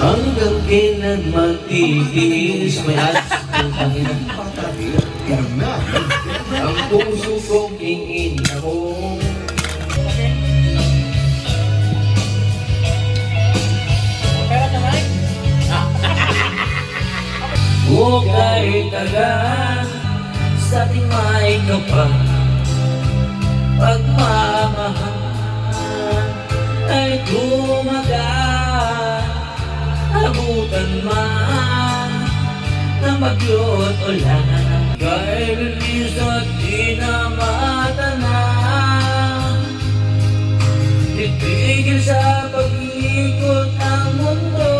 Hanggang kailan magtitiis may alas ng Panginoon. Ang puso kong hingin ako. Hukay tagan sa ating may kapal. Pagmamahal ay tumagal. Abutan man na bagyo't ulan. Kay bilis at di na matanan. Titigil sa pag-ikot ang mundo.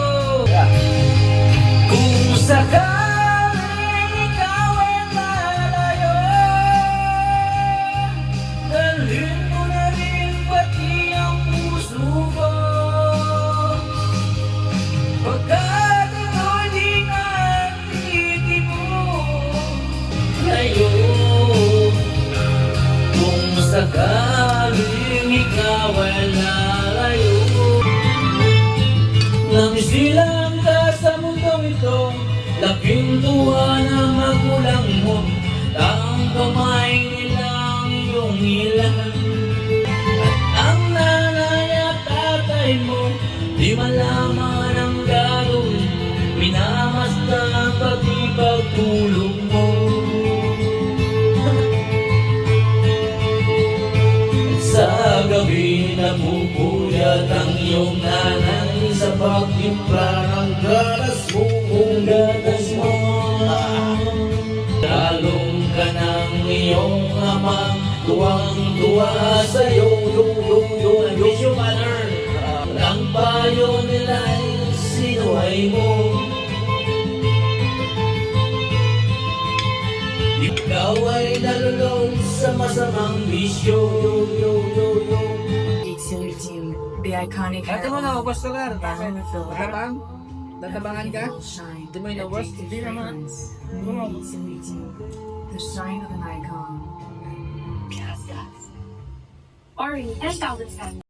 Kung sakaling ikaw ay malayo, dalhin mo na rin pati ang puso ko. Pagkat ito'y di nga titibok layo. Kung sakaling ikaw ay lalayo, namisilang ka sa mundong ito, laking tuwa na magulang mo. Ang kamay nilang iyong ilan, at ang nanay at tatay mo di malaman ang gagawin. Minamasta pati pagtulog mo. Sa gabi napupuyat ang iyong nanay sa pagtimpla ng gatas mo. Kung gatas mo, lalong ka ng iyong amang tuwang-tuwa sa'yo. I miss you, mother. Ang payo nila'y sinuway mo. Ikaw ay nalulong sa masamang bisyo. The iconic Ito mo na, ubos lugar. Tatabang? Tatabangan ka? Di mo inubos? Hindi naman. The shine of an icon. Ori, 10,000 cents.